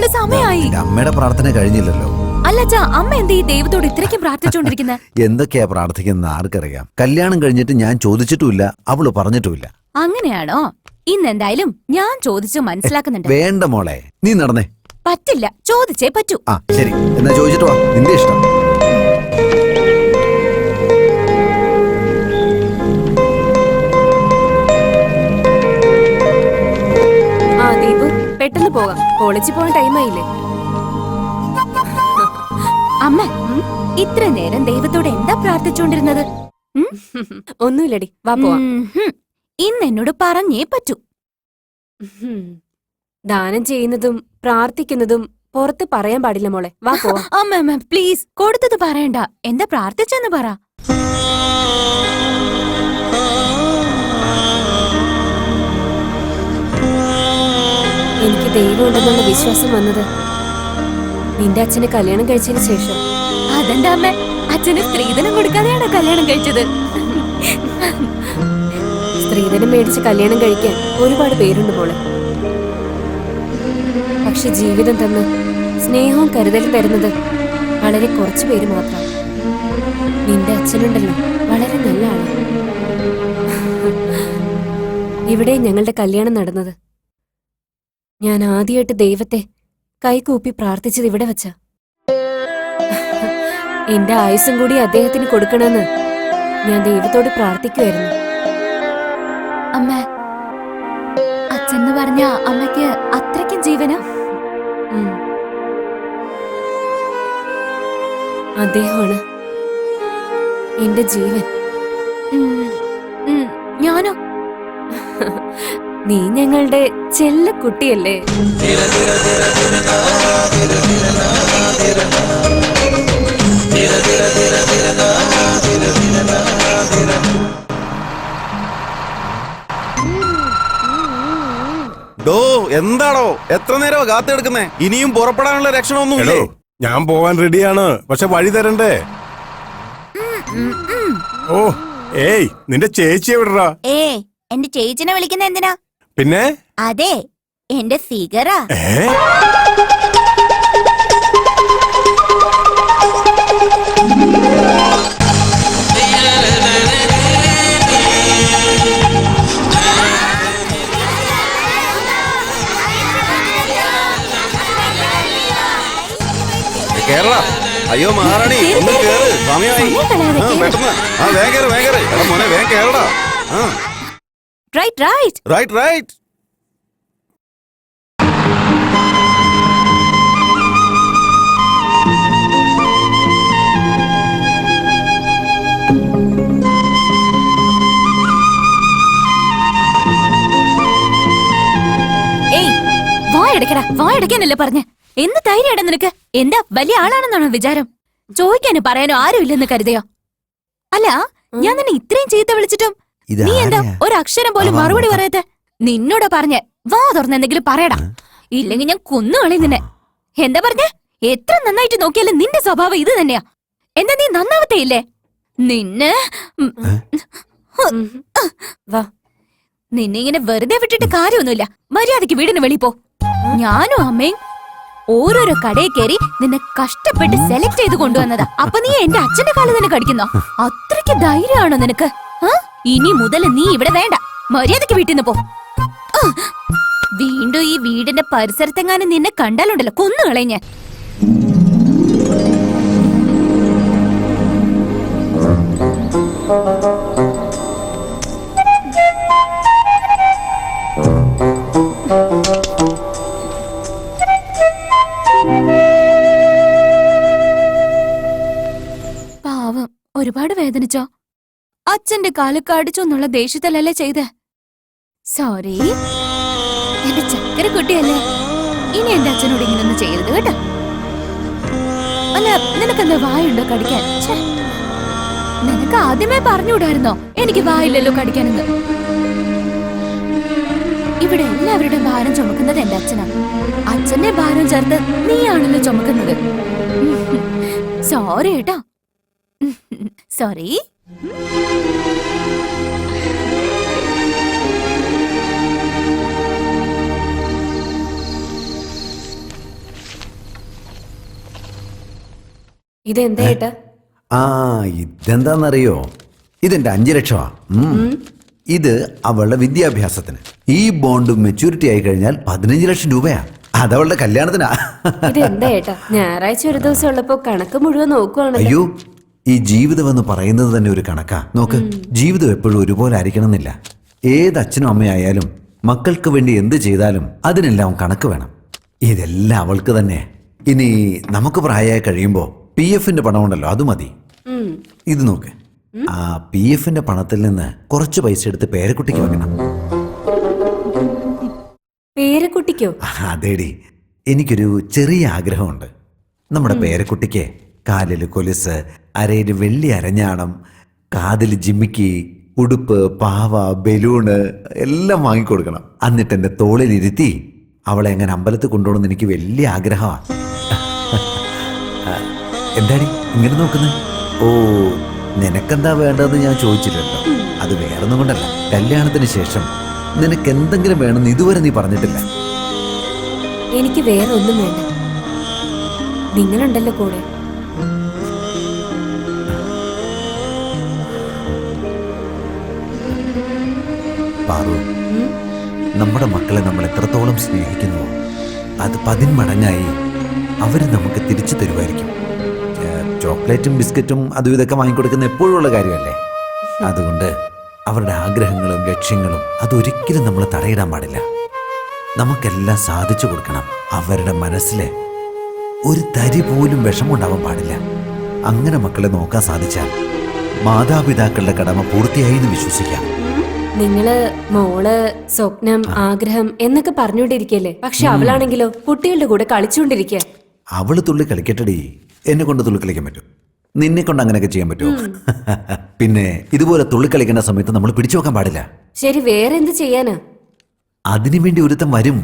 പോകേണ്ട സമയമായി. അമ്മയുടെ പ്രാർത്ഥന കഴിഞ്ഞില്ലല്ലോ. അല്ലച്ചാ, അമ്മ എന്ത് ഈ ദൈവത്തോട് ഇത്രയ്ക്കും പ്രാർത്ഥിച്ചോണ്ടിരിക്കുന്നത്? എന്തൊക്കെയാ പ്രാർത്ഥിക്കുന്ന ആർക്കറിയാം. കല്യാണം കഴിഞ്ഞിട്ട് ഞാൻ ചോദിച്ചിട്ടുമില്ല, അവള് പറഞ്ഞിട്ടുമില്ല. അങ്ങനെയാണോ? ഇന്നെന്തായാലും ഞാൻ ചോദിച്ചു മനസ്സിലാക്കുന്നുണ്ട്. വേണ്ട മോളെ, നീ നടന്നേ. പറ്റില്ല, ചോദിച്ചേ പറ്റൂ. ആ ശരി, എന്നാ ചോദിച്ചിട്ട് വാ, നിന്റെ ഇഷ്ടം. ആ ദീപു, പെട്ടെന്ന് പോകാം, കോളേജിൽ പോകാൻ ടൈമായില്ലേ? അമ്മ, ഇത്ര നേരം ദൈവത്തോട് എന്താ പ്രാർത്ഥിച്ചോണ്ടിരുന്നത്? ഒന്നുമില്ലടി, വാ പോവാം. ഇന്ന് എന്നോട് പറഞ്ഞേ പറ്റൂ. ദാനം ചെയ്യുന്നതും പ്രാർത്ഥിക്കുന്നതും പുറത്ത് പറയാൻ പാടില്ല മോളെ, വാ പോവാം. അമ്മ പ്ലീസ്, കൊടുത്തത് പറയണ്ട. എന്താ പ്രാർത്ഥിച്ചെന്ന് പറ. എനിക്ക് ദൈവം ഉണ്ടെന്നുള്ള വിശ്വാസം വന്നത് നിന്റെ അച്ഛന് കല്യാണം കഴിച്ചതിന് ശേഷം. അതെന്താ അമ്മ, അച്ഛന് സ്ത്രീധനം കൊടുക്കാതെയാണോ കല്യാണം കഴിച്ചത്? സ്ത്രീധനം മേടിച്ച് കല്യാണം കഴിക്കാൻ ഒരുപാട് പേരുണ്ട് മോളെ. പക്ഷെ ജീവിതം തന്ന് സ്നേഹവും കരുതലും തരുന്നത് വളരെ കുറച്ചു പേര് മാത്രം. നിന്റെ അച്ഛനുണ്ടല്ലോ, വളരെ നല്ല ആളാണ്. ഇവിടെ ഞങ്ങളുടെ കല്യാണം നടന്നത് ഞാൻ ആദ്യമായിട്ട് ദൈവത്തെ കൈകൂപ്പി പ്രാർത്ഥിച്ചത് ഇവിടെ വച്ച. എന്റെ ആയുസ്സും കൂടി അദ്ദേഹത്തിന് കൊടുക്കണമെന്ന് ഞാൻ ദൈവത്തോട് പ്രാർത്ഥിക്കുമായിരുന്നു. അമ്മ, അച്ഛന്ന് പറഞ്ഞ അമ്മയ്ക്ക് അത്രയ്ക്കും ജീവനാ? അദ്ദേഹമാണ് എന്റെ ജീവൻ. ഞാനോ? നീ ഞങ്ങളുടെ ചെല്ല കുട്ടിയല്ലേ? ഡോ, എന്താണോ എത്ര നേരമാ കാത്തെടുക്കുന്നേ? ഇനിയും പുറപ്പെടാനുള്ള ലക്ഷണമൊന്നുമില്ലേ? ഞാൻ പോവാൻ റെഡിയാണ്, പക്ഷെ വഴി തരണ്ടേ? ഓ ഏയ്, നിന്റെ ചേച്ചി എവിടാ? എന്റെ ചേച്ചിനെ വിളിക്കുന്ന എന്തിനാ? പിന്നെ അതെ, എന്റെ ഫിഗറാ. കേരള, അയ്യോ മഹാറാണി, ഒന്ന് കേറ്, സമയമായി. പെട്ടെന്ന്, ആ വേഗം കേറ്, വേഗം കേറ്. എടാ മോനെ, വേഗം കേറടാ. Right right right right. ഏയ്, വായടക്കടാ, വായടക്കാനല്ലേ പറഞ്ഞ? എന്ത് ധൈര്യടാ നിനക്ക്? എന്താ വലിയ ആളാണെന്നാണോ വിചാരം? ചോദിക്കാനോ പറയാനോ ആരുമില്ലെന്ന് കരുതയോ? അല്ല, ഞാൻ നിന്നെ ഇത്രയും ചീത്ത വിളിച്ചിട്ടും നീ എന്താ ഒരക്ഷരം പോലും മറുപടി പറയാത്തെ? നിന്നോട് പറഞ്ഞ് വാ തുറന്ന് എന്തെങ്കിലും പറയടാ, ഇല്ലെങ്കിൽ ഞാൻ കൊന്നുകളയും നിന്നെ. എന്താ പറഞ്ഞേ? എത്ര നന്നായിട്ട് നോക്കിയാലും നിന്റെ സ്വഭാവം ഇത് തന്നെയാ. എന്താ നീ നന്നാവത്തേ ഇല്ലേ? നിന്നെ നിന്നെ ഇങ്ങനെ വെറുതെ വിട്ടിട്ട് കാര്യമൊന്നുമില്ല. മര്യാദയ്ക്ക് വീടിന് വെളി പോ. ഞാനും അമ്മയും ഓരോരോ കടയിൽ കയറി നിന്നെ കഷ്ടപ്പെട്ട് സെലക്ട് ചെയ്ത് കൊണ്ടുവന്നതാ. അപ്പൊ നീ എന്റെ അച്ഛന്റെ കാലം തന്നെ കടിക്കുന്നോ? അത്രയ്ക്ക് ധൈര്യമാണോ നിനക്ക്? ഇനി മുതൽ നീ ഇവിടെ വേണ്ട, മര്യാദയ്ക്ക് വീട്ടിൽ നിന്ന് പോ. വീണ്ടും ഈ വീടിന്റെ പരിസരത്തെങ്ങാനും നിന്നെ കണ്ടാലുണ്ടല്ലോ, കൊന്നുകളയും ഞാൻ. പാവം, ഒരുപാട് വേദനിച്ചോ? അച്ഛന്റെ കാല് കടിച്ചോന്നുള്ള ദേഷ്യത്തിലല്ലേ ചെയ്ത്? സോറി, എന്റെ ചക്കര കുട്ടിയല്ലേ. ഇനി എന്റെ അച്ഛനോട് ഇങ്ങനൊന്നും ചെയ്യരുത് കേട്ടോ. അല്ല, നിനക്കെന്താ വായുണ്ടോ കടിക്കാൻ? നിനക്ക് ആദ്യമേ പറഞ്ഞുകൂടായിരുന്നോ എനിക്ക് വായില്ലല്ലോ കടിക്കാനെന്ന്? ഇവിടെ എല്ലാവരുടെ ഭാരം ചുമക്കുന്നത് എന്റെ അച്ഛനാ. അച്ഛന്റെ ഭാരം ചേർത്ത് നീയാണല്ലോ ചുമക്കുന്നത്. സോറി കേട്ടോ, സോറി. ഇതെന്താ ഏട്ടാ? ആ ഇതെന്താന്നറിയോ, ഇതെന്റെ 5 ലക്ഷമാ. ഇത് അവളുടെ വിദ്യാഭ്യാസത്തിന്. ഈ ബോണ്ട് മെച്യൂരിറ്റി ആയി കഴിഞ്ഞാൽ 15 ലക്ഷം രൂപയാ. അതവളുടെ കല്യാണത്തിനാ. ഇതെന്താ ഏട്ടാ? ഞായറാഴ്ച ഒരു ദിവസം ഉള്ളപ്പോ കണക്ക് മുഴുവൻ നോക്കുവാണല്ലോ. അയ്യോ, ഈ ജീവിതം എന്ന് പറയുന്നത് തന്നെ ഒരു കണക്കാ. നോക്ക്, ജീവിതം എപ്പോഴും ഒരുപോലെ ആയിരിക്കണം എന്നില്ല. ഏത് അച്ഛനും അമ്മയായാലും മക്കൾക്ക് വേണ്ടി എന്ത് ചെയ്താലും അതിനെല്ലാം കണക്ക് വേണം. ഇതെല്ലാം അവൾക്ക് തന്നെ. ഇനി നമുക്ക് പ്രായമായി കഴിയുമ്പോ PF പണം ഉണ്ടല്ലോ, അത് മതി. ഇത് നോക്ക്, ആ PF പണത്തിൽ നിന്ന് കുറച്ച് പൈസ എടുത്ത് പേരക്കുട്ടിക്ക് വെക്കണം. പേരക്കുട്ടിക്കോ? അതേടി, എനിക്കൊരു ചെറിയ ആഗ്രഹമുണ്ട്. നമ്മുടെ പേരക്കുട്ടിക്ക് കാലില് കൊലുസ്, അരയില് വെള്ളി അരഞ്ഞാണം, കാതില് ജിമിക്കി, ഉടുപ്പ്, പാവ, ബലൂണ് എല്ലാം വാങ്ങിക്കൊടുക്കണം. എന്നിട്ട് എൻ്റെ തോളിലിരുത്തി അവളെ എങ്ങനെ അമ്പലത്തിൽ കൊണ്ടുപോകണമെന്ന് എനിക്ക് വലിയ ആഗ്രഹമാണ്. എന്താടി ഇങ്ങനെ നോക്കുന്നത്? ഓ, നിനക്കെന്താ വേണ്ടതെന്ന് ഞാൻ ചോദിച്ചില്ലല്ലോ. അത് വേറൊന്നും കൊണ്ടല്ല, കല്യാണത്തിന് ശേഷം നിനക്ക് എന്തെങ്കിലും വേണമെന്ന് ഇതുവരെ നീ പറഞ്ഞിട്ടില്ല. എനിക്ക് വേറെ ഒന്നും വേണ്ട, നിങ്ങളുണ്ടല്ലോ കൂടെ. പാറു, നമ്മുടെ മക്കളെ നമ്മൾ എത്രത്തോളം സ്നേഹിക്കുന്നുവോ അത് 10 മടങ്ങായി അവർ നമുക്ക് തിരിച്ചു തരുമായിരിക്കും. ചോക്ലേറ്റും ബിസ്ക്കറ്റും അതും ഇതൊക്കെ വാങ്ങിക്കൊടുക്കുന്ന എപ്പോഴുള്ള കാര്യമല്ലേ. അതുകൊണ്ട് അവരുടെ ആഗ്രഹങ്ങളും ലക്ഷ്യങ്ങളും അതൊരിക്കലും നമ്മൾ തടയിടാൻ പാടില്ല. നമുക്കെല്ലാം സാധിച്ചു കൊടുക്കണം. അവരുടെ മനസ്സിലെ ഒരു തരി പോലും വിഷമുണ്ടാവാൻ പാടില്ല. അങ്ങനെ മക്കളെ നോക്കാൻ സാധിച്ചാൽ മാതാപിതാക്കളുടെ കടമ പൂർത്തിയായി എന്ന് വിശ്വസിക്കാം. നിങ്ങള് മോള് സ്വപ്നം, ആഗ്രഹം എന്നൊക്കെ പറഞ്ഞുകൊണ്ടിരിക്കല്ലേ, പക്ഷെ അവളാണെങ്കിലോ കുട്ടികളുടെ കൂടെ കളിച്ചുകൊണ്ടിരിക്കുക. അവള് തുള്ളി കളിക്കട്ടടി, എന്നെ കൊണ്ട് തുള്ളി കളിക്കാൻ പറ്റും? നിന്നെ കൊണ്ട് അങ്ങനെയൊക്കെ ചെയ്യാൻ പറ്റുമോ? പിന്നെ ഇതുപോലെ തുള്ളി കളിക്കേണ്ട സമയത്ത് നമ്മൾ പിടിച്ചു വെക്കാൻ പാടില്ല. ശരി, വേറെ എന്ത് ചെയ്യാനാ? അതിനുവേണ്ടി ഒരുത്തം വരും.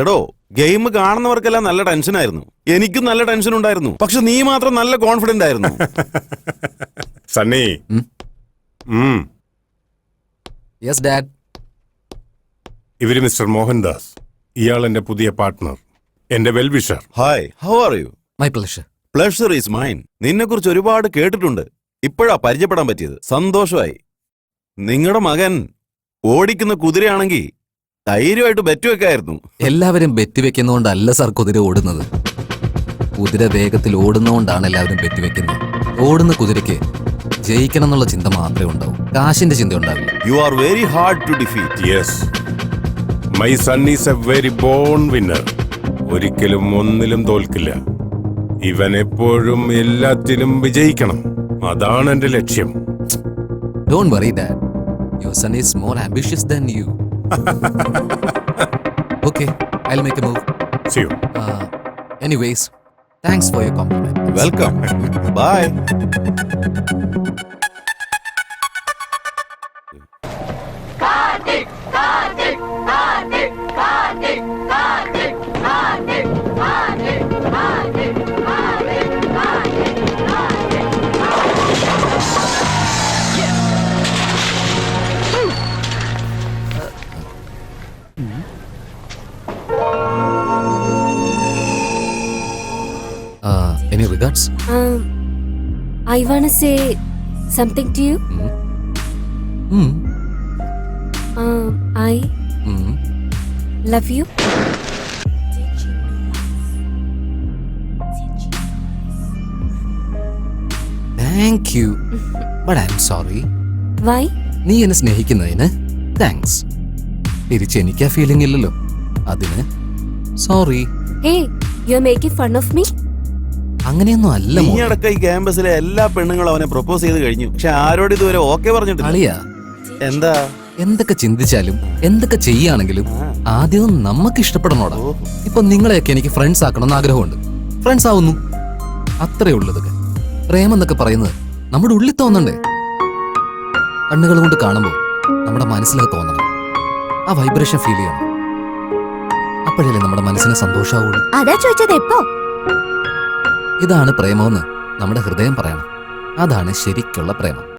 എടോ, ഗെയിം കാണുന്നവർക്കെല്ലാം നല്ല ടെൻഷനായിരുന്നു. എനിക്കും നല്ല ടെൻഷൻ ഉണ്ടായിരുന്നു. പക്ഷെ നീ മാത്രം നല്ല കോൺഫിഡന്റ് ആയിരുന്നു. സണ്ണി. Yes dad. ഇവര് മിസ്റ്റർ മോഹൻദാസ്. ഇയാൾ എന്റെ പുതിയ പാർട്ട്ണർ, എന്റെ wellwisher. Hi, how are you? My pleasure. Pleasure is mine. നിന്നെ കുറിച്ച് ഒരുപാട് കേട്ടിട്ടുണ്ട്. ഇപ്പോഴാ പരിചയപ്പെടാൻ പറ്റിയത്. സന്തോഷമായി. നിങ്ങളുടെ മകൻ ഓടിക്കുന്ന കുതിരയാണെങ്കിൽ ധൈര്യമായിട്ട് ബെറ്റ് വെക്കായിരുന്നു. എല്ലാവരും ബെറ്റ് വെക്കുന്നതുകൊണ്ടല്ല സാർ കുതിര ഓടുന്നത്. കുതിര വേഗത്തിൽ ഓടുന്നതുകൊണ്ടാണ് എല്ലാവരും ബെറ്റ് വെക്കുന്നത്. ഓടുന്ന കുതിരയ്ക്ക് ജയിക്കണം എന്നുള്ള ചിന്ത മാത്രമേ ഉണ്ടാവൂ, കാശിന്റെ ചിന്ത ഉണ്ടാവില്ല. You are very hard to defeat. Yes, my son is a very born winner. ഒരിക്കലും ഒന്നിലും തോൽക്കില്ല. ഇവൻ എപ്പോഴും എല്ലാത്തിലും വിജയിക്കണം. അതാണ് എന്റെ ലക്ഷ്യം. Don't worry dad, your sun is more ambitious than you. Okay, I'll make a move. See you. Anyways, thanks for your compliment. Welcome. Bye. Any regards? I wanna say something to you. I love you. Thank you. But I'm sorry. Why? നീ എന്നെ സ്നേഹിക്കുന്നതിന് thanks. തിരിച്ച് എനിക്ക് ആ feeling ഇല്ലല്ലോ, അതിന് sorry. Hey, you're making fun of me? അങ്ങനെയൊന്നും അല്ല നീ മോളെ. അടക്കം ഈ ക്യാമ്പസിലെ എല്ലാ പെണ്ണുങ്ങളും അവനെ പ്രപ്പോസ് ചെയ്ത് കഴിഞ്ഞു. പക്ഷെ ആരോട് ഇതുവരെ ഓക്കെ പറഞ്ഞിട്ടില്ല. അളിയാ, എന്താ? എന്തൊക്കെ ചിന്തിച്ചാലും എന്തൊക്കെ ചെയ്യാണെങ്കിലും ആദ്യം നമുക്ക് ഇഷ്ടപ്പെടണോടാ. ഇപ്പൊ നിങ്ങളെയൊക്കെ എനിക്ക് ഫ്രണ്ട്സ് ആക്കണമെന്ന് ആഗ്രഹമുണ്ട്. ഫ്രണ്ട്സ് ആവുന്നു, അത്രേ ഉള്ളതൊക്കെ. പ്രേമം എന്നൊക്കെ പറയുന്നത് നമ്മുടെ ഉള്ളിൽ തോന്നണ്ടേ? കണ്ണുകൾ കൊണ്ട് കാണുമ്പോൾ നമ്മുടെ മനസ്സിലത് തോന്നണം. ആ വൈബ്രേഷൻ ഫീൽ ചെയ്യണം. അപ്പോഴല്ലേ നമ്മുടെ മനസ്സിന് സന്തോഷമാവുള്ളൂ. അതാ ചോദിച്ചത് എപ്പോ? ഇതാണ് പ്രേമമെന്ന് നമ്മുടെ ഹൃദയം പറയണം. അതാണ് ശരിക്കുള്ള പ്രേമം.